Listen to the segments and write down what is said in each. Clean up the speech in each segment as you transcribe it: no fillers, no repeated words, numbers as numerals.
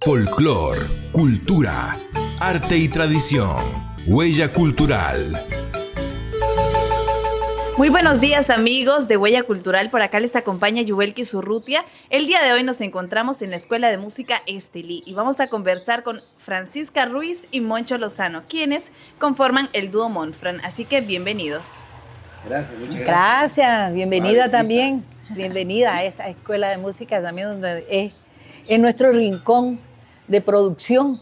Folclor, cultura, arte y tradición. Huella Cultural. Muy buenos días, amigos de Huella Cultural. Por acá les acompaña Yubelki Zurrutia. El día de hoy nos encontramos en la Escuela de Música Estelí y vamos a conversar con Francisca Ruiz y Moncho Lozano, quienes conforman el dúo Monfran. Así que bienvenidos. Gracias, muchas gracias. Gracias, bienvenida Vale, sí, también. Bienvenida a esta Escuela de Música también, donde es nuestro rincón de producción,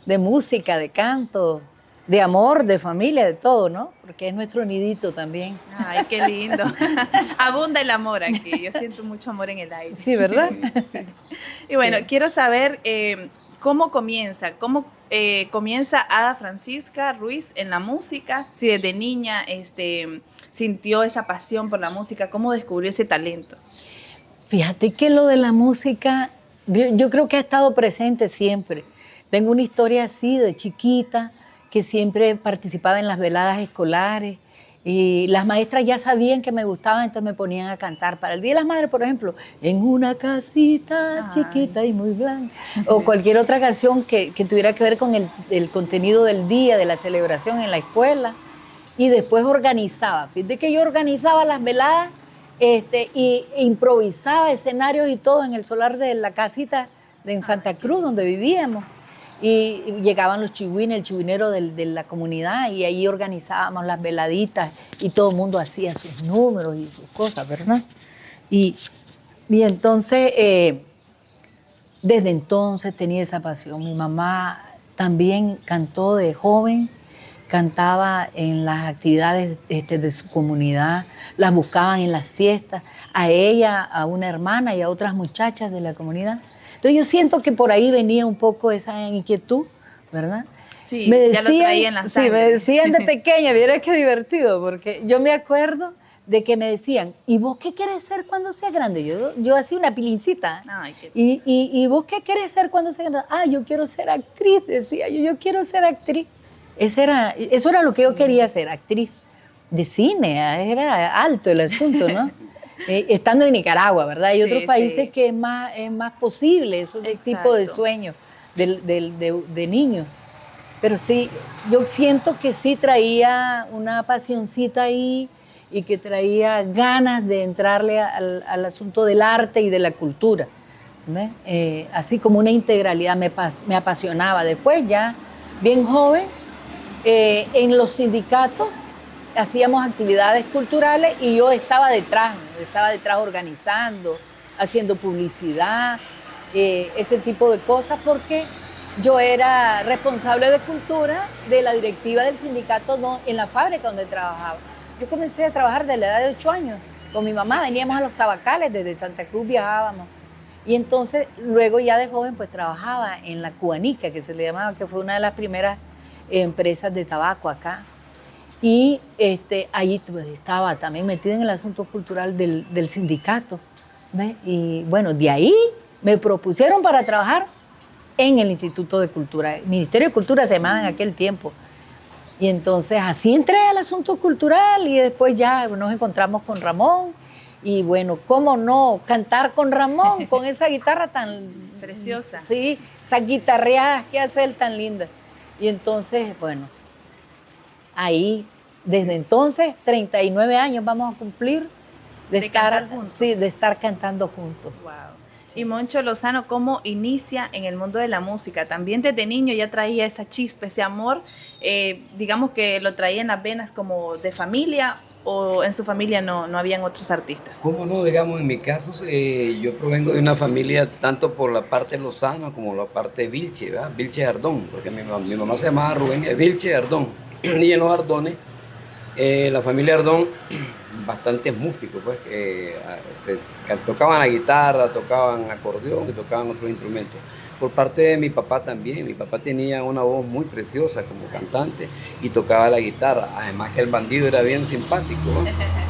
de música, de canto, de amor, de familia, de todo, ¿no? Porque es nuestro nidito también. Ay, qué lindo. Abunda el amor aquí. Yo siento mucho amor en el aire. Sí, ¿verdad? Y bueno, Sí. quiero saber cómo comienza Ada Francisca Ruiz en la música. Si desde niña sintió esa pasión por la música, ¿cómo descubrió ese talento? Fíjate que lo de la música, yo creo que ha estado presente siempre. Tengo una historia así de chiquita, que siempre participaba en las veladas escolares y las maestras ya sabían que me gustaba, entonces me ponían a cantar para el Día de las Madres, por ejemplo, en una casita chiquita y muy blanca, o cualquier otra canción que tuviera que ver con el contenido del día, de la celebración en la escuela. Y después organizaba. Fíjate que yo organizaba las veladas e improvisaba escenarios y todo en el solar de la casita en Santa Cruz, donde vivíamos. Y llegaban los chihuines, el chihuinero de la comunidad, y ahí organizábamos las veladitas y todo el mundo hacía sus números y sus cosas, ¿verdad? Y entonces, desde entonces tenía esa pasión. Mi mamá también cantó de joven, cantaba en las actividades de su comunidad, las buscaban en las fiestas, a ella, a una hermana y a otras muchachas de la comunidad. Entonces yo siento que por ahí venía un poco esa inquietud, ¿verdad? Sí, ya lo traía en la sangre. Sí, me decían de pequeña, mira qué divertido, porque yo me acuerdo de que me decían, ¿y vos qué querés ser cuando seas grande? Yo hacía una pilincita. Ay, qué... ¿Y vos qué querés ser cuando seas grande? Ah, yo quiero ser actriz, decía yo quiero ser actriz. Eso era lo que yo quería ser, actriz de cine, era alto el asunto, ¿no? Estando en Nicaragua, ¿verdad? Hay otros países que es más posible ese tipo de sueño de niño. Pero sí, yo siento que sí traía una pasioncita ahí y que traía ganas de entrarle al asunto del arte y de la cultura, ¿ves? Así como una integralidad, me apasionaba. Después ya, bien joven, en los sindicatos hacíamos actividades culturales y yo estaba detrás organizando, haciendo publicidad, ese tipo de cosas, porque yo era responsable de cultura de la directiva del sindicato en la fábrica donde trabajaba. Yo comencé a trabajar desde la edad de 8 años con mi mamá, veníamos a los tabacales, desde Santa Cruz viajábamos. Y entonces luego ya de joven pues trabajaba en la Cubanica, que se le llamaba, que fue una de las primeras empresas de tabaco acá. Y ahí pues, estaba también metida en el asunto cultural del sindicato, ¿ves? Y bueno, de ahí me propusieron para trabajar en el Instituto de Cultura. El Ministerio de Cultura se llamaba en aquel tiempo. Y entonces así entré al asunto cultural y después ya nos encontramos con Ramón. Y bueno, ¿cómo no cantar con Ramón, con esa guitarra tan... preciosa? Sí, esas guitarreadas que hace él tan lindas. Y entonces, bueno, ahí, desde entonces, 39 años vamos a cumplir de estar juntos. Sí, de estar cantando juntos. Wow. Y Moncho Lozano, ¿cómo inicia en el mundo de la música? También desde niño ya traía esa chispa, ese amor, digamos que lo traía en las venas como de familia, o en su familia no habían otros artistas. ¿Cómo no? Digamos, en mi caso, yo provengo de una familia tanto por la parte Lozano como la parte Vilche, ¿verdad? Vilche Ardón, porque mi mamá se llamaba Rubén Vilche Ardón. Y en los Ardones, la familia Ardón, bastantes músicos, pues, que tocaban la guitarra, tocaban acordeón, que tocaban otros instrumentos. Por parte de mi papá también, mi papá tenía una voz muy preciosa como cantante y tocaba la guitarra, además que el bandido era bien simpático, ¿no?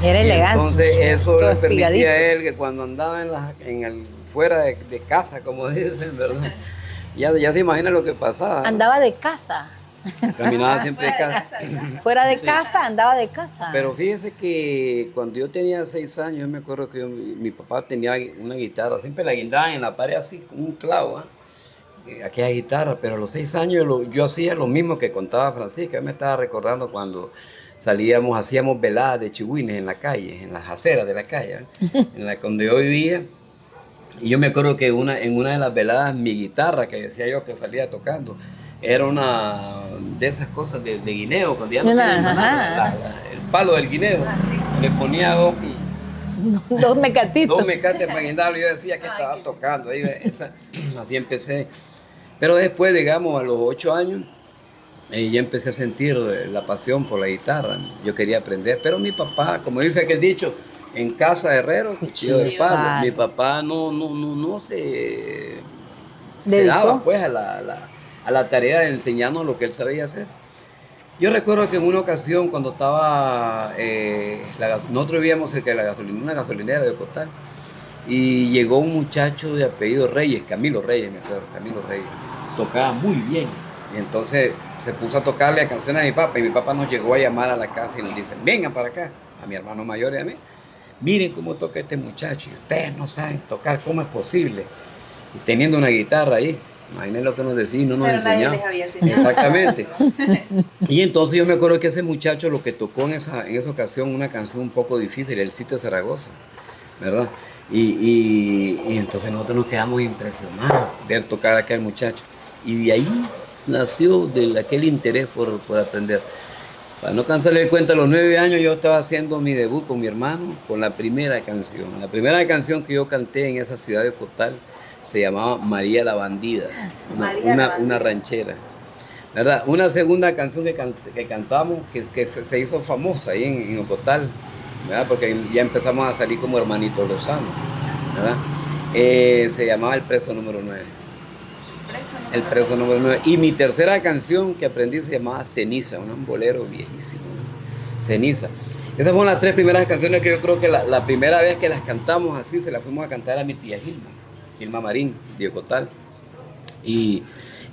Era elegante. Entonces eso le permitía espigadito a él que cuando andaba fuera de casa, como dicen, ¿verdad? Ya se imagina lo que pasaba. Andaba de casa. Caminaba siempre de casa. Fuera de casa, andaba de casa. Pero fíjese que cuando yo tenía 6 años, yo me acuerdo que mi papá tenía una guitarra, siempre la guindaban en la pared así, con un clavo, ¿eh? aquella guitarra, pero a los 6 años yo hacía lo mismo que contaba Francisca. Yo me estaba recordando cuando salíamos, hacíamos veladas de chihuines en la calle, en las aceras de la calle, en la donde yo vivía. Y yo me acuerdo que en una de las veladas mi guitarra, que decía yo que salía tocando, era una de esas cosas de guineo, cuando ya no tienen el palo del guineo. Le ponía dos mecatitos. Dos mecates para guindarlo. Yo decía que estaba tocando. Ahí, así empecé. Pero después, digamos, a los 8 años, ya empecé a sentir la pasión por la guitarra. Yo quería aprender. Pero mi papá, como dice aquel dicho, en casa de herrero, cuchillo de palo. Mi papá no se daba pues a la tarea de enseñarnos lo que él sabía hacer. Yo recuerdo que en una ocasión cuando estaba, nosotros vivíamos cerca de una gasolinera de Ocotal, y llegó un muchacho de apellido Reyes, Camilo Reyes, me acuerdo, Camilo Reyes, tocaba muy bien. Y entonces se puso a tocarle a canciones a mi papá, y mi papá nos llegó a llamar a la casa y nos dice, vengan para acá, a mi hermano mayor y a mí, miren cómo toca este muchacho, y ustedes no saben tocar, ¿cómo es posible? Y teniendo una guitarra ahí. Imagínense lo que nos decía y no nos enseñaba. Exactamente. Y entonces yo me acuerdo que ese muchacho lo que tocó en esa ocasión una canción un poco difícil, El Sitio de Zaragoza, ¿verdad? Y entonces nosotros nos quedamos impresionados de ver tocar a aquel muchacho. Y de ahí nació aquel interés por aprender. Para no cansarle de cuenta, a los 9 años yo estaba haciendo mi debut con mi hermano con la primera canción. La primera canción que yo canté en esa ciudad de Ocotal se llamaba María la Bandida, una ranchera, ¿verdad? Una segunda canción que cantamos, que se hizo famosa ahí en Ocotal, ¿verdad? Porque ya empezamos a salir como hermanitos Lozano, ¿verdad? Se llamaba El Preso Número 9. El Preso Número 9. Y mi tercera canción que aprendí se llamaba Ceniza, un bolero viejísimo, Ceniza. Esas fueron las 3 primeras canciones que yo creo que la primera vez que las cantamos así, se las fuimos a cantar a mi tía Gilma Marín, de Ocotal. Y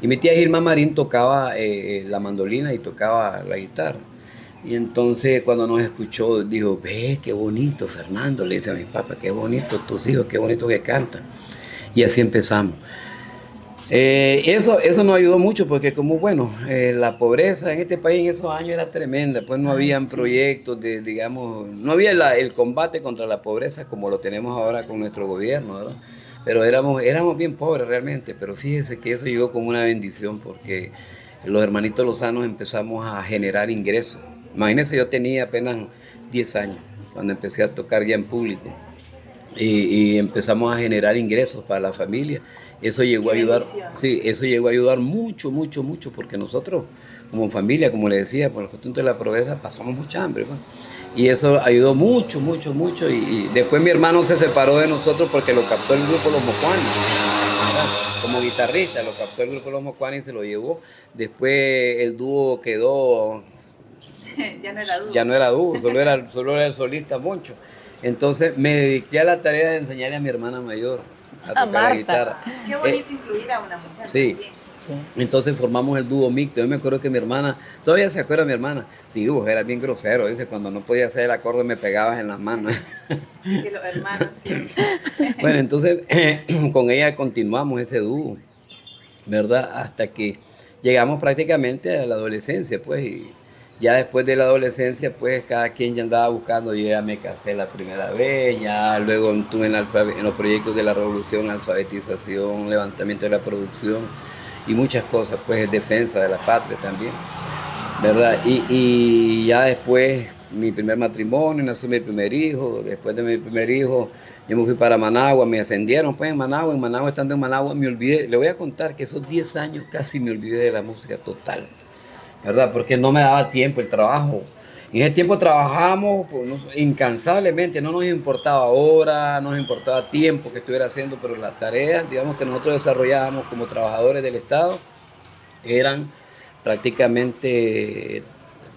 mi tía Gilma Marín tocaba la mandolina y tocaba la guitarra. Y entonces cuando nos escuchó, dijo, ve, qué bonito, Fernando, le dice a mi papá, qué bonito tus hijos, qué bonito que cantan. Y así empezamos. Eso nos ayudó mucho porque como, bueno, la pobreza en este país en esos años era tremenda, pues no habían proyectos digamos, no había el combate contra la pobreza como lo tenemos ahora con nuestro gobierno, ¿verdad? Pero éramos bien pobres realmente, pero fíjese que eso llegó como una bendición porque los hermanitos Lozanos empezamos a generar ingresos. Imagínense, yo tenía apenas 10 años cuando empecé a tocar ya en público y empezamos a generar ingresos para la familia. Eso llegó a ayudar, sí, eso llegó a ayudar mucho, mucho, mucho, porque nosotros como familia, como le decía, por el conjunto de la pobreza pasamos mucha hambre, pues. Y eso ayudó mucho, mucho, mucho. Y después mi hermano se separó de nosotros porque lo captó el grupo Los Mocuanis, ¿verdad? Como guitarrista, lo captó el grupo Los Mocuanis y se lo llevó. Después el dúo quedó... Ya no era dúo, solo era el solista Moncho. Entonces me dediqué a la tarea de enseñarle a mi hermana mayor a tocar la guitarra. Qué bonito incluir a una mujer. Sí. Sí. Entonces formamos el dúo mixto. Yo me acuerdo que mi hermana, todavía se acuerda mi hermana, sí, vos era bien grosero, dice, cuando no podía hacer el acorde me pegabas en las manos. Que los hermanos, sí. Bueno, entonces con ella continuamos ese dúo, ¿verdad? Hasta que llegamos prácticamente a la adolescencia, pues, y ya después de la adolescencia, pues, cada quien ya andaba buscando. Yo ya me casé la primera vez, ya luego estuve en los proyectos de la revolución, alfabetización, levantamiento de la producción, y muchas cosas, pues defensa de la patria también, ¿verdad? Y ya después mi primer matrimonio, nació mi primer hijo. Después de mi primer hijo yo me fui para Managua, me ascendieron pues en Managua, estando en Managua me olvidé, le voy a contar que esos 10 años casi me olvidé de la música total, ¿verdad? Porque no me daba tiempo el trabajo. En ese tiempo trabajábamos incansablemente, no nos importaba hora, no nos importaba tiempo que estuviera haciendo, pero las tareas, digamos, que nosotros desarrollábamos como trabajadores del Estado eran prácticamente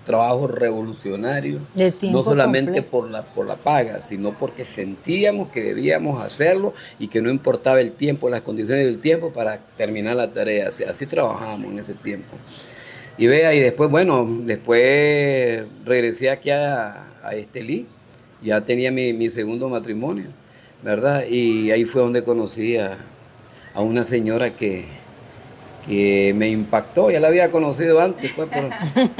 trabajos revolucionarios, no solamente por la paga, sino porque sentíamos que debíamos hacerlo y que no importaba el tiempo, las condiciones del tiempo para terminar la tarea. Así trabajábamos en ese tiempo. Y vea, y después, bueno, después regresé aquí a Estelí, ya tenía mi segundo matrimonio, ¿verdad? Y ahí fue donde conocí a una señora que que me impactó, ya la había conocido antes, pues, pero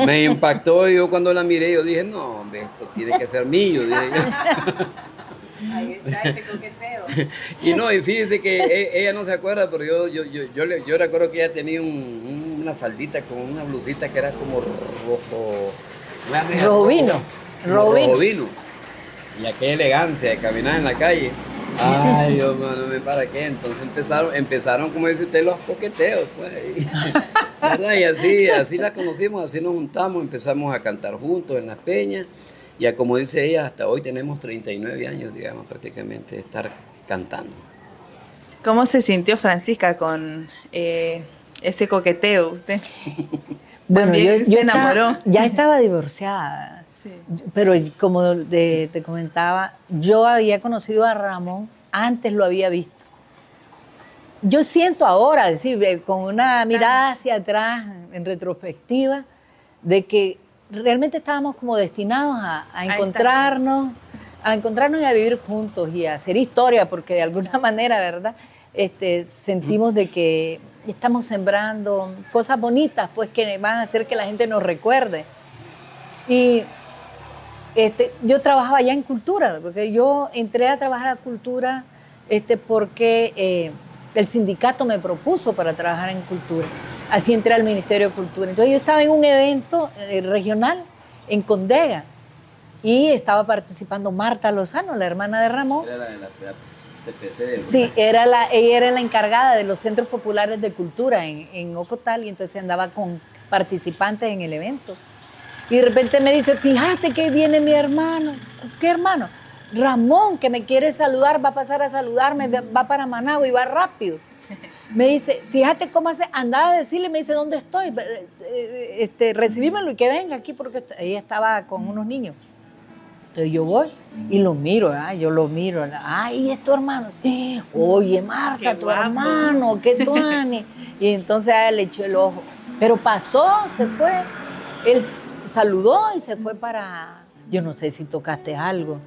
me impactó y yo cuando la miré, yo dije, no, hombre, esto tiene que ser mío, dije yo. Ahí está ese coqueteo. Y no, y fíjese que ella no se acuerda, pero yo recuerdo que ella tenía una faldita con una blusita que era como rojo. Rojo vino. Rojo vino. Y aquella elegancia de caminar en la calle. Ay, Dios mío, no me para qué. Entonces empezaron, como dice usted, los coqueteos, pues. ¿Verdad? Y así la conocimos, así nos juntamos, empezamos a cantar juntos en las peñas. Ya como dice ella, hasta hoy tenemos 39 años, digamos, prácticamente, de estar cantando. ¿Cómo se sintió Francisca con ese coqueteo usted? Bueno, También se enamoró. Ya estaba divorciada. Sí. Pero como te comentaba, yo había conocido a Ramón, antes lo había visto. Yo siento ahora, decir, con una mirada hacia atrás, en retrospectiva, de que realmente estábamos como destinados a encontrarnos y a vivir juntos y a hacer historia, porque de alguna manera, ¿verdad? Sentimos de que estamos sembrando cosas bonitas, pues que van a hacer que la gente nos recuerde. Y yo trabajaba ya en cultura, porque yo entré a trabajar a cultura porque el sindicato me propuso para trabajar en cultura. Así entré al Ministerio de Cultura. Entonces yo estaba en un evento regional en Condega y estaba participando Marta Lozano, la hermana de Ramón. Era la CPC. Sí, ella era la encargada de los centros populares de cultura en Ocotal y entonces andaba con participantes en el evento. Y de repente me dice, fíjate que viene mi hermano. ¿Qué hermano? Ramón, que me quiere saludar, va a pasar a saludarme, va para Managua y va rápido. Me dice, fíjate cómo hace, andaba a decirle, me dice, ¿dónde estoy? Recibímelo y que venga aquí, porque ella estaba con unos niños. Entonces yo voy y lo miro, yo lo miro. Ay, es tu hermano. Sí. Oye, Marta, Qué tu guapo. hermano, qué tuani. Y entonces a él le echó el ojo. Pero pasó, se fue. Él saludó y se fue para, yo no sé si tocaste algo.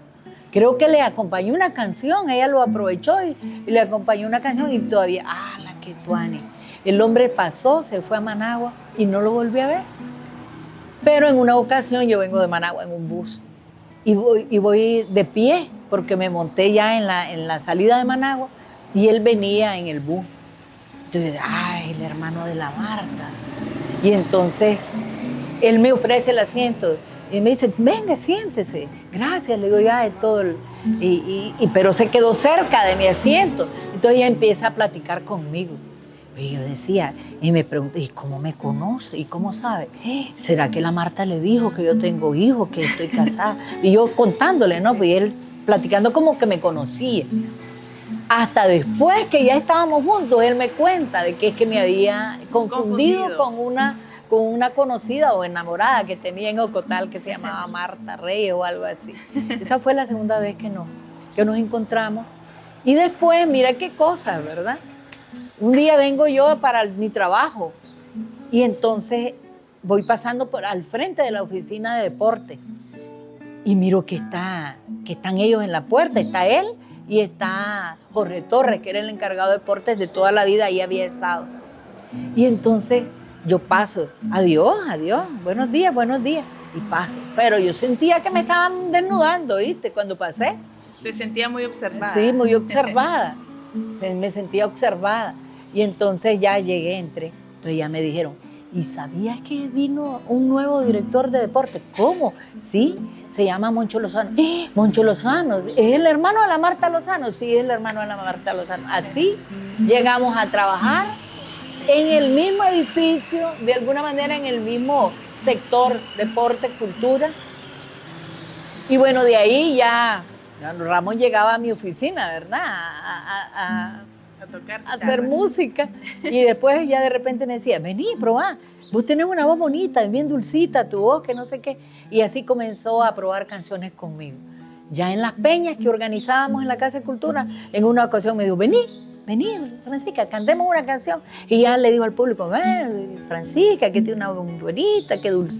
Creo que le acompañó una canción, ella lo aprovechó y le acompañó una canción y todavía, la que tuani. El hombre pasó, se fue a Managua y no lo volví a ver. Pero en una ocasión yo vengo de Managua en un bus y voy de pie porque me monté ya en la salida de Managua y él venía en el bus. Entonces, el hermano de la Marta. Y entonces él me ofrece el asiento y me dice, venga, siéntese. Gracias, le digo, ya de todo. Pero se quedó cerca de mi asiento. Entonces ella empieza a platicar conmigo. Y yo decía, y me pregunté, ¿y cómo me conoce? ¿Y cómo sabe? ¿Será que la Marta le dijo que yo tengo hijos, que estoy casada? Y yo contándole, ¿no? Pues él platicando como que me conocía. Hasta después que ya estábamos juntos, él me cuenta de que es que me había confundido. con una conocida o enamorada que tenía en Ocotal que se llamaba Marta Reyes o algo así. Esa fue la segunda vez que nos encontramos. Y después, mira qué cosa, ¿verdad? Un día vengo yo para mi trabajo y entonces voy pasando al frente de la oficina de deporte y miro que están ellos en la puerta, está él y está Jorge Torres, que era el encargado de deportes de toda la vida, ahí había estado. Y entonces yo paso, adiós, buenos días, y paso. Pero yo sentía que me estaban desnudando, ¿viste? Cuando pasé. Se sentía muy observada. Sí, muy observada. Me sentía observada. Y entonces ya llegué, entré. Entonces ya me dijeron, ¿y sabías que vino un nuevo director de deporte? ¿Cómo? Sí, se llama Moncho Lozano. Moncho Lozano, ¿es el hermano de la Marta Lozano? Sí, es el hermano de la Marta Lozano. Así llegamos a trabajar en el mismo edificio, de alguna manera en el mismo sector, deporte, cultura. Y bueno, de ahí ya Ramón llegaba a mi oficina, ¿verdad? A tocar hacer música. Y después ya de repente me decía, vení, probá. Vos tenés una voz bonita, es bien dulcita tu voz, que no sé qué. Y así comenzó a probar canciones conmigo. Ya en las peñas que organizábamos en la Casa de Cultura, en una ocasión me dijo, vení, Francisca, cantemos una canción. Y ya le digo al público, Francisca, que tiene una voz bonita, que dulce.